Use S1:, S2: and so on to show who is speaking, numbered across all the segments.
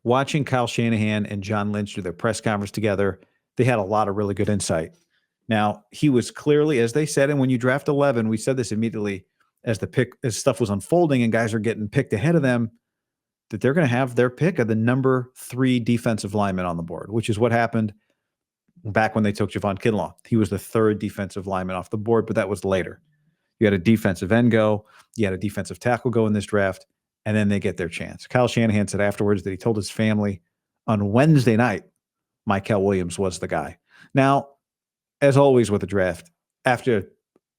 S1: watching Kyle Shanahan and John Lynch do their press conference together, they had a lot of really good insight. Now, he was clearly, as they said, and when you draft 11, we said this immediately as as stuff was unfolding and guys are getting picked ahead of them, that they're going to have their pick of the number 3 defensive lineman on the board, which is what happened back when they took Javon Kinlaw. He was the 3rd defensive lineman off the board, but that was later. You had a defensive end go, you had a defensive tackle go in this draft, and then they get their chance. Kyle Shanahan said afterwards that he told his family on Wednesday night, Mykel Williams was the guy. Now, as always with the draft, after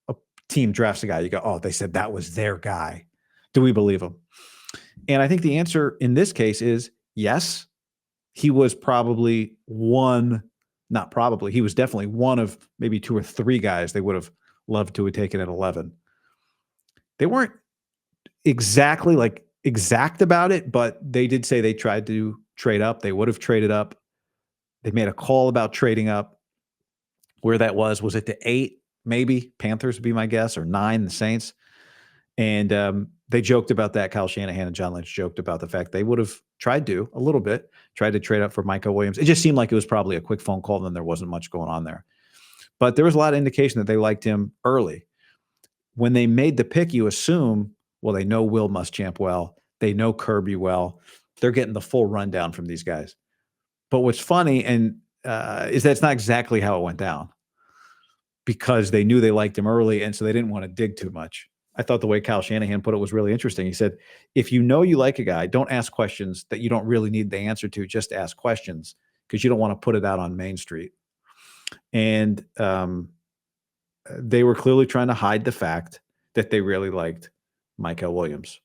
S1: a team drafts a guy, you go, oh, they said that was their guy. Do we believe him? And I think the answer in this case is yes. He was probably he was definitely one of maybe 2 or 3 guys they would have loved to have taken at 11. They weren't exactly exact about it, but they did say they tried to trade up. They would have traded up. They made a call about trading up. Where that was it to 8? Maybe Panthers would be my guess, or 9, the Saints. And they joked about that. Kyle Shanahan and John Lynch joked about the fact they would have tried to trade up for Mykel Williams. It just seemed like it was probably a quick phone call, and there wasn't much going on there. But there was a lot of indication that they liked him early. When they made the pick, you assume, well, they know Will Muschamp well. They know Kirby well. They're getting the full rundown from these guys. But what's funny is that it's not exactly how it went down, because they knew they liked him early, and so they didn't want to dig too much. I thought the way Kyle Shanahan put it was really interesting. He said, if you know you like a guy, don't ask questions that you don't really need the answer to. Just ask questions, because you don't want to put it out on Main Street. And they were clearly trying to hide the fact that they really liked Mykel Williams.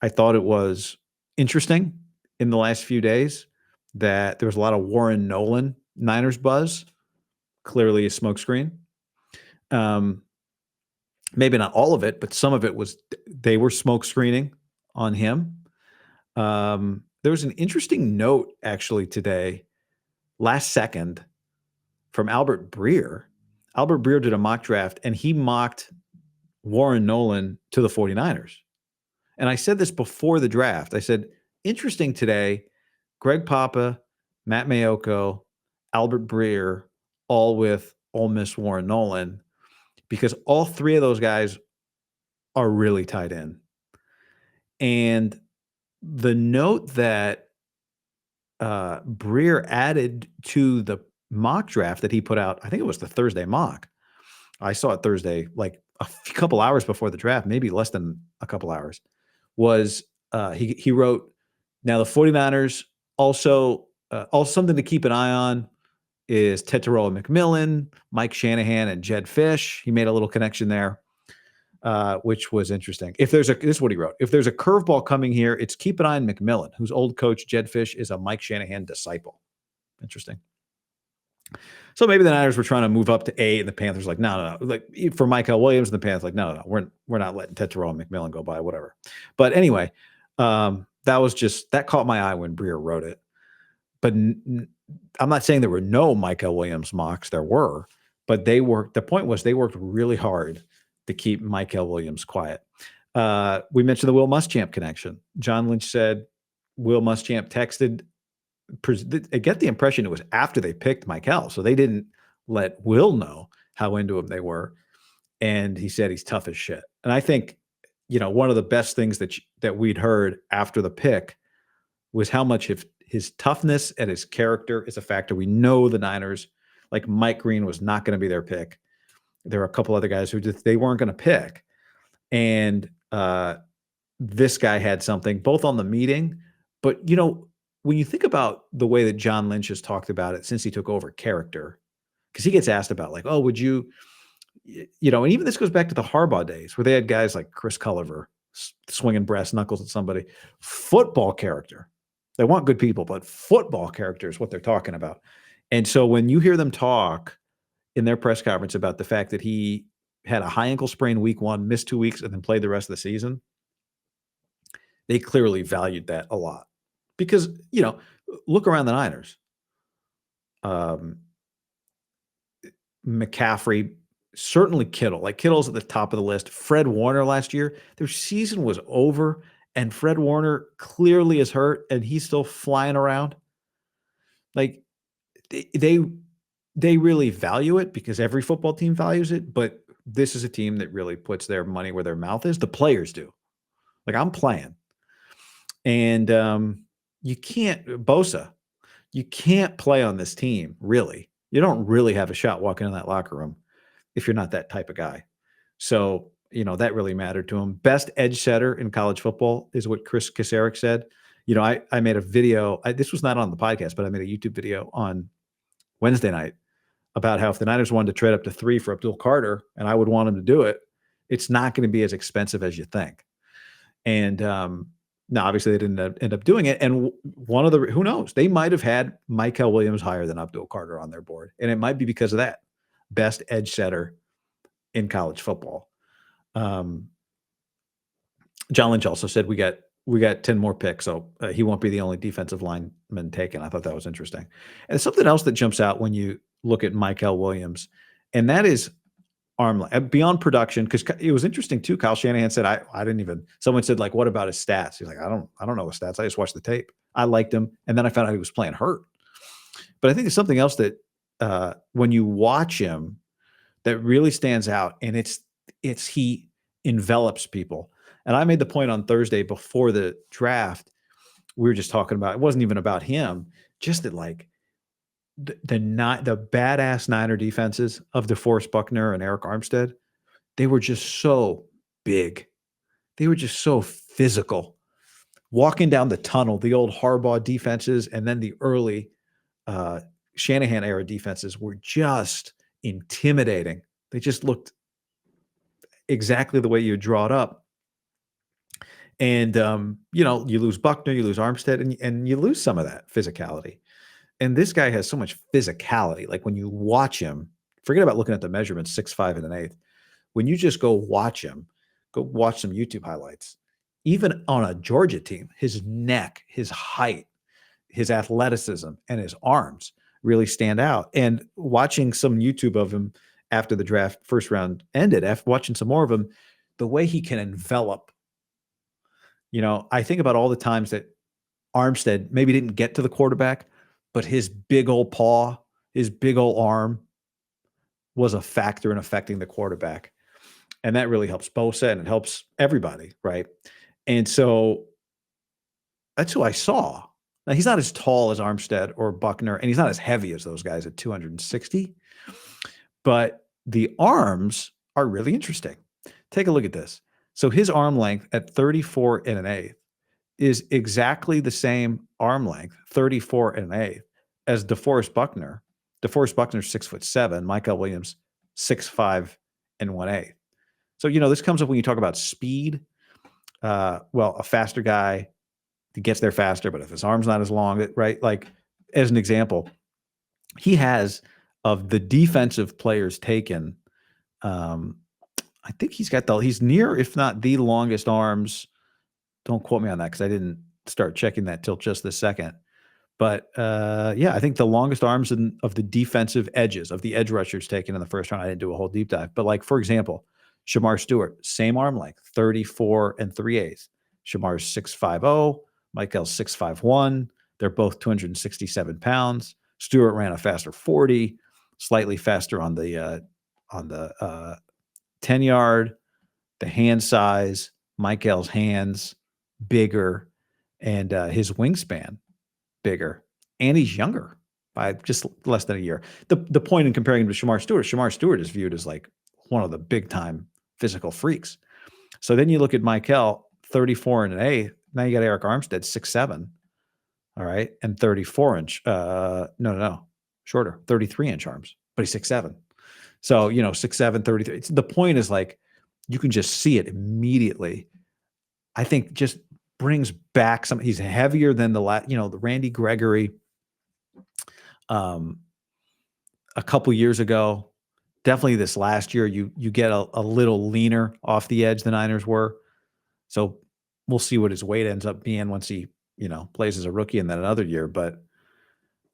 S1: I thought it was interesting in the last few days that there was a lot of Warren Nolan Niners buzz, clearly a smokescreen. Maybe not all of it, but some of it was they were smoke screening on him. There was an interesting note actually today, last second, from Albert Breer. Albert Breer did a mock draft, and he mocked Warren Nolan to the 49ers. And I said this before the draft. I said, interesting today, Greg Papa, Matt Mayoko, Albert Breer, all with Ole Miss Warren Nolan, because all 3 of those guys are really tied in. And the note that Breer added to the mock draft that he put out, I think it was the Thursday mock. I saw it Thursday, like a couple hours before the draft, maybe less than a couple hours, was he wrote, now the 49ers also something to keep an eye on is Tetairoa McMillan, Mike Shanahan, and Jed Fish. He made a little connection there, which was interesting. This is what he wrote. If there's a curveball coming here, it's keep an eye on McMillan, whose old coach Jed Fish is a Mike Shanahan disciple. Interesting. So maybe the Niners were trying to move up to 8, and the Panthers like, no. Like for Mykel Williams, and the Panthers like, no. We're not letting Tetairoa McMillan go by, whatever. But anyway, that caught my eye when Breer wrote it. But I'm not saying there were no Mykel Williams mocks. There were, but the point was they worked really hard to keep Mykel Williams quiet. We mentioned the Will Muschamp connection. John Lynch said Will Muschamp texted. I get the impression it was after they picked Mykel, so they didn't let Will know how into him they were. And he said he's tough as shit. And I think, one of the best things that we'd heard after the pick was how much of his toughness and his character is a factor. We know the Niners, like Mike Green, was not going to be their pick. There were a couple other guys who they weren't going to pick. And this guy had something, both on the meeting, but, when you think about the way that John Lynch has talked about it since he took over, character, because he gets asked about like, oh, would you, and even this goes back to the Harbaugh days where they had guys like Chris Culliver swinging brass knuckles at somebody. Football character. They want good people, but football character is what they're talking about. And so when you hear them talk in their press conference about the fact that he had a high ankle sprain week 1, missed 2 weeks, and then played the rest of the season, they clearly valued that a lot. Because, look around the Niners. McCaffrey, certainly Kittle. Like Kittle's at the top of the list. Fred Warner last year, their season was over and Fred Warner clearly is hurt and he's still flying around. Like they they really value it because every football team values it, but this is a team that really puts their money where their mouth is. The players do. Like I'm playing. And you can't Bosa, you can't play on this team, really. You don't really have a shot walking in that locker room if you're not that type of guy. So, that really mattered to him. Best edge setter in college football is what Chris Kasarik said. I made a video. This was not on the podcast, but I made a YouTube video on Wednesday night about how if the Niners wanted to trade up to 3 for Abdul Carter, and I would want him to do it, it's not going to be as expensive as you think. And now, obviously, they didn't end up doing it. And one of the who knows, they might have had Mykel Williams higher than Abdul Carter on their board, and it might be because of that. Best edge setter in college football. John Lynch also said we got 10 more picks, so he won't be the only defensive lineman taken. I thought that was interesting. And something else that jumps out when you look at Mykel Williams, and that is arm length beyond production, because it was interesting too. Kyle Shanahan said, I didn't even, someone said, like, what about his stats? He's like, I don't know his stats. I just watched the tape. I liked him. And then I found out he was playing hurt. But I think there's something else that when you watch him that really stands out, and it's he envelops people. And I made the point on Thursday before the draft, we were just talking about, it wasn't even about him, just that like the badass Niner defenses of DeForest Buckner and Eric Armstead, they were just so big. They were just so physical. Walking down the tunnel, the old Harbaugh defenses, and then the early Shanahan era defenses were just intimidating. They just looked exactly the way you draw it up. And, you lose Buckner, you lose Armstead, and you lose some of that physicality. And this guy has so much physicality. Like when you watch him, forget about looking at the measurements, 6'5" and 1/8. When you just go watch him, go watch some YouTube highlights. Even on a Georgia team, his neck, his height, his athleticism, and his arms really stand out. And watching some YouTube of him after the draft first round ended, after watching some more of him, the way he can envelop. I think about all the times that Armstead maybe didn't get to the quarterback, but his big old paw, his big old arm was a factor in affecting the quarterback. And that really helps Bosa, and it helps everybody, right? And so that's who I saw. Now, he's not as tall as Armstead or Buckner, and he's not as heavy as those guys at 260, but the arms are really interesting. Take a look at this. So his arm length at 34 and 1/8 is exactly the same arm length, 34 and 1/8, as DeForest Buckner. DeForest Buckner's 6'7", Mykel Williams 6'5" and 1/8. So, this comes up when you talk about speed. A faster guy, he gets there faster, but if his arm's not as long, right? Like, as an example, he has, of the defensive players taken, I think he's near, if not the longest arms. Don't quote me on that because I didn't start checking that till just this second. But I think the longest arms of the defensive edges, of the edge rushers taken in the first round, I didn't do a whole deep dive. But like, for example, Shamar Stewart, same arm length, 34 and 3/8. Shamar's 6'5", Mykel's 6'1". They're both 267 pounds. Stewart ran a faster 40, slightly faster on the 10-yard. The hand size, Mykel's hands bigger, and his wingspan bigger, and he's younger by just less than a year. The point in comparing him to Shamar Stewart is viewed as like one of the big time physical freaks. So then you look at Mykel, 34 and 1/8. Now you got Eric Armstead, 6'7", all right, and 34-inch. Shorter, 33-inch arms, but he's 6'7". So 6'7", 33. The point is, like, you can just see it immediately. I think just brings back some. He's heavier than the Randy Gregory a couple years ago. Definitely this last year, you get a little leaner off the edge, the Niners were. So we'll see what his weight ends up being once he plays as a rookie and then another year. But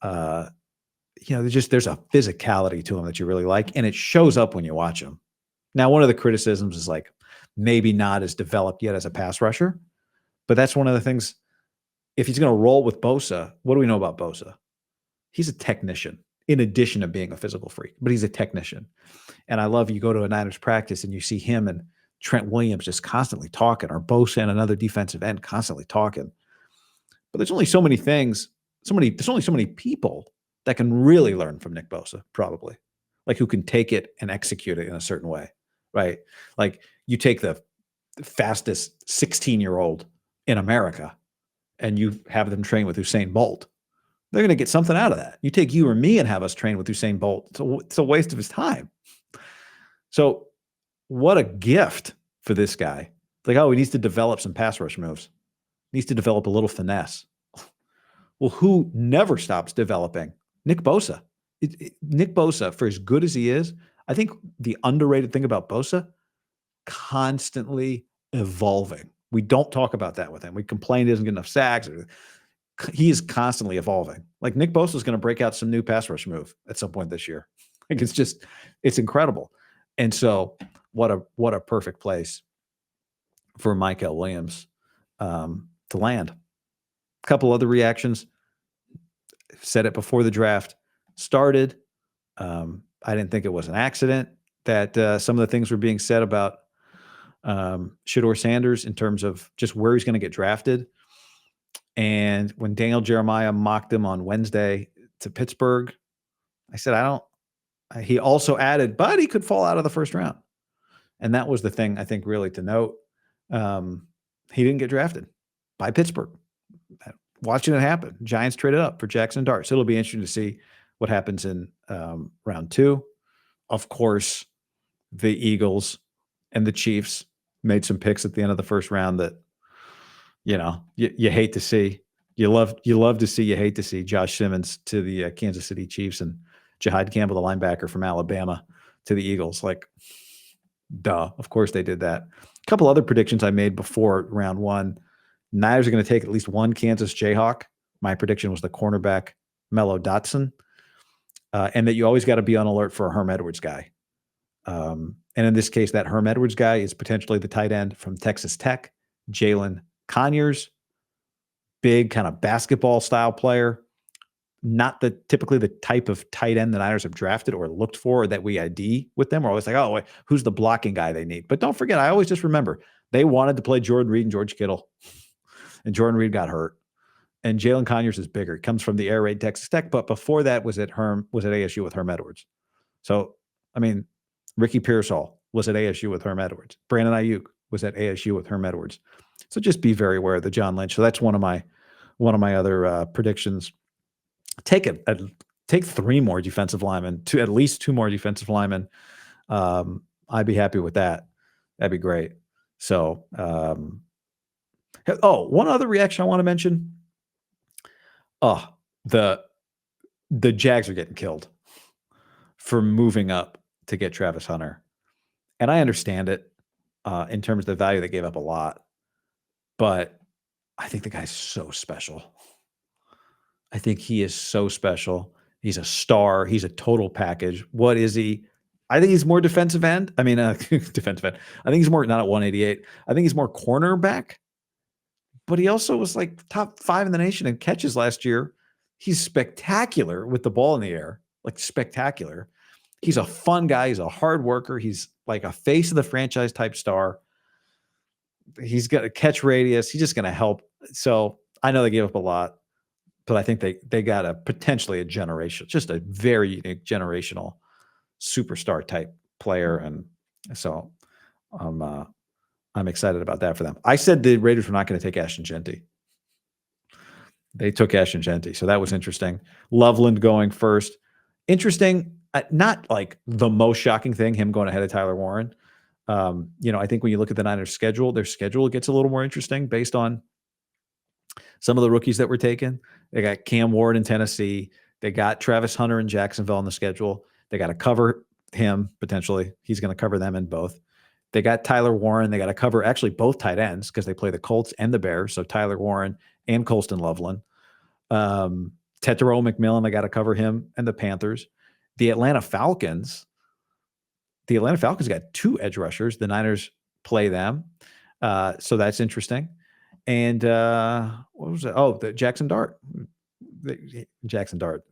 S1: there's a physicality to him that you really like, and it shows up when you watch him. Now, one of the criticisms is like maybe not as developed yet as a pass rusher, But that's one of the things. If he's going to roll with Bosa, what do we know about Bosa? He's a technician in addition to being a physical freak, but he's a technician. And I love you go to a Niners practice and you see him and Trent Williams just constantly talking, or Bosa and another defensive end constantly talking. But there's only so many things, there's only so many people that can really learn from Nick Bosa, probably, like who can take it and execute it in a certain way, right? Like you take the fastest 16-year-old in America and you have them train with Usain Bolt. They're going to get something out of that. You take you or me and have us train with Usain Bolt. It's a waste of his time. So what a gift for this guy. It's like, oh, he needs to develop some pass rush moves. He needs to develop a little finesse. Well, who never stops developing? Nick Bosa. Nick Bosa, for as good as he is, I think the underrated thing about Bosa, constantly evolving. We don't talk about that with him. We complain he doesn't get enough sacks. He is constantly evolving. Like Nick Bosa is going to break out some new pass rush move at some point this year. Like it's incredible. And so what a perfect place for Mykel Williams to land. A couple other reactions. Said it before the draft started. I didn't think it was an accident that some of the things were being said about Shedeur Sanders in terms of just where he's going to get drafted. And when Daniel Jeremiah mocked him on Wednesday to Pittsburgh, I said, he also added, but he could fall out of the first round. And that was the thing I think really to note. He didn't get drafted by Pittsburgh. Watching it happen. Giants traded up for Jackson Dart. So it'll be interesting to see what happens in round 2. Of course, the Eagles and the Chiefs made some picks at the end of the first round that, you hate to see. You love to see, you hate to see. Josh Simmons to the Kansas City Chiefs and Jahid Campbell, the linebacker from Alabama, to the Eagles. Like, duh. Of course they did that. A couple other predictions I made before round 1. Niners are going to take at least one Kansas Jayhawk. My prediction was the cornerback, Mello Dotson. And that you always got to be on alert for a Herm Edwards guy. And in this case, that Herm Edwards guy is potentially the tight end from Texas Tech, Jalen Conyers. Big kind of basketball style player. Not typically the type of tight end the Niners have drafted or looked for or that we ID with them. We're always like, oh, wait, who's the blocking guy they need? But don't forget, I always just remember they wanted to play Jordan Reed and George Kittle. And Jordan Reed got hurt. And Jalen Conyers is bigger. He comes from the air raid Texas Tech, but before that was at ASU with Herm Edwards. So, I mean, Ricky Pearsall was at ASU with Herm Edwards. Brandon Ayuk was at ASU with Herm Edwards. So just be very aware of the John Lynch. So that's one of my other predictions. Take 3 more defensive linemen, at least 2 more defensive linemen. I'd be happy with that. That'd be great. So, one other reaction I want to mention. The Jags are getting killed for moving up to get Travis Hunter. And I understand it in terms of the value. They gave up a lot. But I think the guy's so special. I think he is so special. He's a star. He's a total package. What is he? I think he's more defensive end. I mean, defensive end. I think he's more, not at 188. I think he's more cornerback. But he also was like top 5 in the nation in catches last year. He's spectacular with the ball in the air, like spectacular. He's a fun guy. He's a hard worker. He's like a face of the franchise type star. He's got a catch radius. He's just going to help. So I know they gave up a lot, but I think they got potentially a generation, just a very unique generational superstar type player. And so I'm excited about that for them. I said the Raiders were not going to take Ashton Genty. They took Ashton Genty. So that was interesting. Loveland going first. Interesting. Not like the most shocking thing, him going ahead of Tyler Warren. I think when you look at the Niners schedule, their schedule gets a little more interesting based on some of the rookies that were taken. They got Cam Ward in Tennessee. They got Travis Hunter in Jacksonville on the schedule. They got to cover him potentially. He's going to cover them in both. They got Tyler Warren. They got to cover actually both tight ends because they play the Colts and the Bears. So Tyler Warren and Colston Loveland. Tetero McMillan, they got to cover him and the Panthers. The Atlanta Falcons got 2 edge rushers. The Niners play them. So that's interesting. And what was it? Oh, the Jackson Dart. Jackson Dart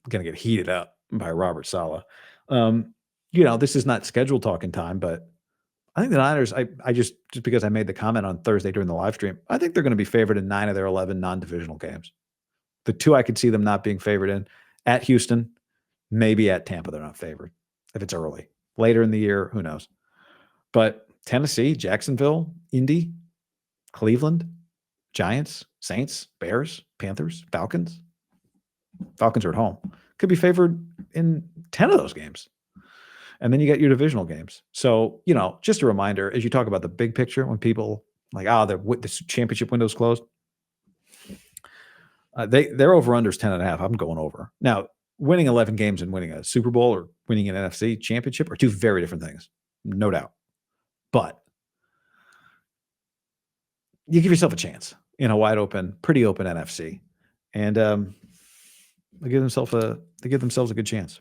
S1: going to get heated up by Robert Saleh. This is not scheduled talking time, but I think the Niners, I just because I made the comment on Thursday during the live stream, I think they're going to be favored in 9 of their 11 non-divisional games. The 2 I could see them not being favored in at Houston, maybe at Tampa, they're not favored if it's early. Later in the year, who knows? But Tennessee, Jacksonville, Indy, Cleveland, Giants, Saints, Bears, Panthers, Falcons. Falcons are at home. Could be favored in 10 of those games. And then you get your divisional games. So, just a reminder, as you talk about the big picture, when people like, the championship window's closed, their over-under is 10.5. I'm going over. Now, winning 11 games and winning a Super Bowl or winning an NFC championship are 2 very different things, no doubt. But you give yourself a chance in a wide open, pretty open NFC, and they give themselves a good chance.